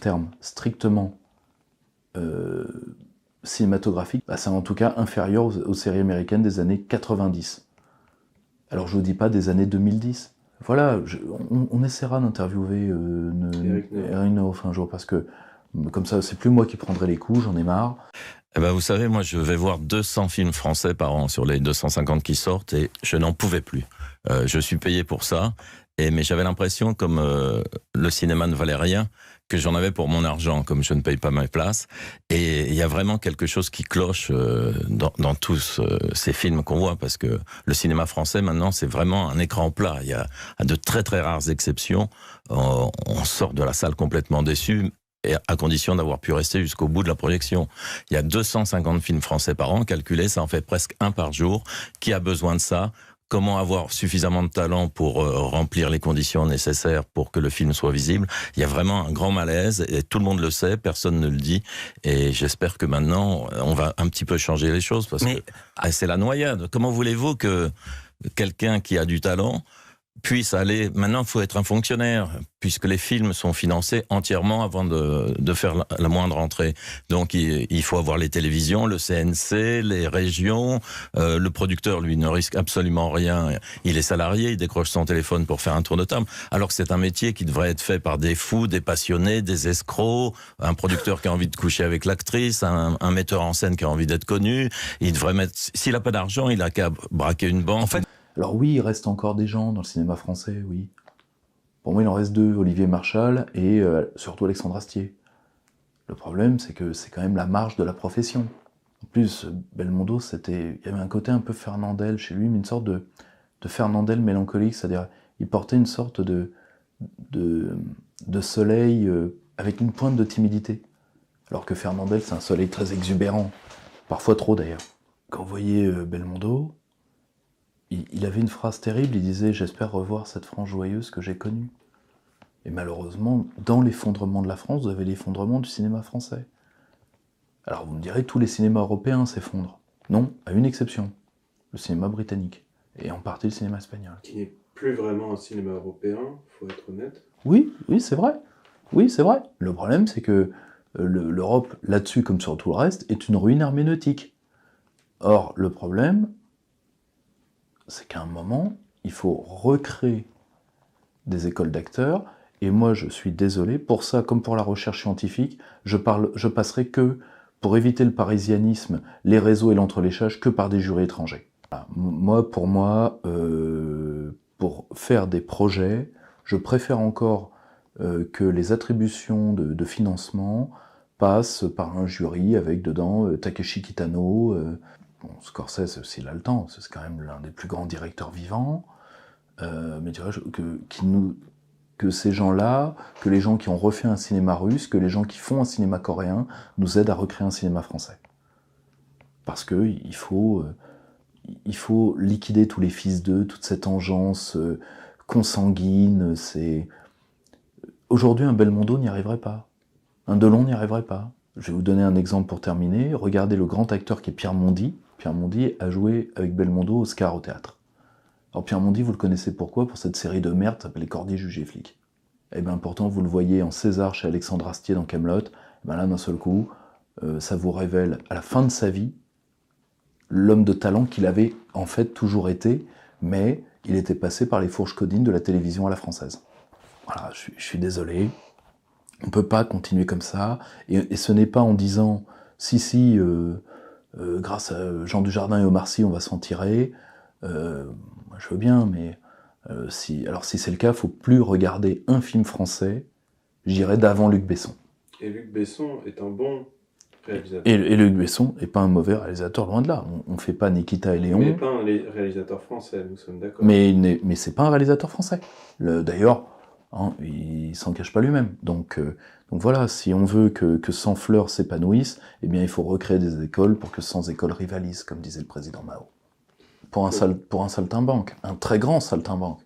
termes strictement cinématographiques, bah, c'est en tout cas inférieur aux séries américaines des années 90. Alors je vous dis pas des années 2010. Voilà, on essaiera d'interviewer Eric Neuf un jour, parce que comme ça, c'est plus moi qui prendrai les coups, j'en ai marre. Eh ben, vous savez, moi, je vais voir 200 films français par an sur les 250 qui sortent et je n'en pouvais plus. Je suis payé pour ça, mais j'avais l'impression, comme le cinéma ne valait rien, que j'en avais pour mon argent, comme je ne paye pas mes places. Et il y a vraiment quelque chose qui cloche dans tous ces films qu'on voit, parce que le cinéma français, maintenant, c'est vraiment un écran plat. Il y a de très très rares exceptions. On sort de la salle complètement déçu, et à condition d'avoir pu rester jusqu'au bout de la projection. Il y a 250 films français par an, calculé, ça en fait presque un par jour. Qui a besoin de ça ? Comment avoir suffisamment de talent pour remplir les conditions nécessaires pour que le film soit visible? Il y a vraiment un grand malaise et tout le monde le sait, personne ne le dit. Et j'espère que maintenant, on va un petit peu changer les choses, parce que c'est la noyade. Comment voulez-vous que quelqu'un qui a du talent puisse aller... Maintenant, il faut être un fonctionnaire, puisque les films sont financés entièrement avant de faire la moindre entrée. Donc, il faut avoir les télévisions, le CNC, les régions. Le producteur, lui, ne risque absolument rien. Il est salarié, il décroche son téléphone pour faire un tour de table. Alors que c'est un métier qui devrait être fait par des fous, des passionnés, des escrocs, un producteur qui a envie de coucher avec l'actrice, un metteur en scène qui a envie d'être connu. Il devrait mettre... S'il n'a pas d'argent, il a qu'à braquer une banque. En fait, alors oui, il reste encore des gens dans le cinéma français, oui. Pour moi, il en reste deux, Olivier Marchal et surtout Alexandre Astier. Le problème, c'est que c'est quand même la marge de la profession. En plus, Belmondo, il y avait un côté un peu Fernandel chez lui, mais une sorte de Fernandel mélancolique, c'est-à-dire il portait une sorte de soleil avec une pointe de timidité. Alors que Fernandel, c'est un soleil très exubérant, parfois trop d'ailleurs. Quand vous voyez Belmondo, il avait une phrase terrible, il disait « J'espère revoir cette France joyeuse que j'ai connue ». Et malheureusement, dans l'effondrement de la France, vous avez l'effondrement du cinéma français. Alors vous me direz, tous les cinémas européens s'effondrent. Non, à une exception, le cinéma britannique, et en partie le cinéma espagnol. Qui n'est plus vraiment un cinéma européen, faut être honnête. Oui, c'est vrai. Oui, c'est vrai. Le problème, c'est que l'Europe, là-dessus, comme sur tout le reste, est une ruine herméneutique. Or, le problème, c'est qu'à un moment, il faut recréer des écoles d'acteurs, et moi je suis désolé, pour ça, comme pour la recherche scientifique, je passerai que, pour éviter le parisianisme, les réseaux et l'entreléchage, que par des jurys étrangers. Voilà. Pour moi, pour faire des projets, je préfère encore que les attributions de financement passent par un jury avec dedans Takeshi Kitano. Bon, Scorsese, s'il a le temps, c'est quand même l'un des plus grands directeurs vivants. Mais dirais-je que ces gens-là, que les gens qui ont refait un cinéma russe, que les gens qui font un cinéma coréen, nous aident à recréer un cinéma français. Parce qu'il faut liquider tous les fils d'eux, toute cette engeance consanguine. Aujourd'hui, un Belmondo n'y arriverait pas. Un Delon n'y arriverait pas. Je vais vous donner un exemple pour terminer. Regardez le grand acteur qui est Pierre Mondy. Pierre Mondy a joué avec Belmondo Oscar au théâtre. Alors Pierre Mondy, vous le connaissez pourquoi? Pour cette série de merde s'appelait Cordier, juge et flic. Et bien pourtant, vous le voyez en César chez Alexandre Astier dans Kaamelott. Ben là, d'un seul coup, ça vous révèle, à la fin de sa vie, l'homme de talent qu'il avait en fait toujours été, mais il était passé par les fourches codines de la télévision à la française. Voilà, je suis désolé. On ne peut pas continuer comme ça. Et ce n'est pas en disant « si, grâce à Jean Dujardin et Omar Sy, on va s'en tirer ». Moi, je veux bien, mais si c'est le cas, il ne faut plus regarder un film français, j'irais d'avant Luc Besson. Et Luc Besson est un bon réalisateur. Et Luc Besson n'est pas un mauvais réalisateur, loin de là. On ne fait pas Nikita et Léon. Il n'est pas un réalisateur français, nous sommes d'accord. Mais c'est pas un réalisateur français. D'ailleurs, hein, il s'en cache pas lui-même. Donc voilà, si on veut que 100 fleurs s'épanouissent, eh bien il faut recréer des écoles pour que 100 écoles rivalisent, comme disait le président Mao. Pour un saltimbanque, un très grand saltimbanque.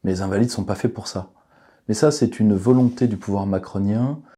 Mais les Invalides ne sont pas faits pour ça. Mais ça, c'est une volonté du pouvoir macronien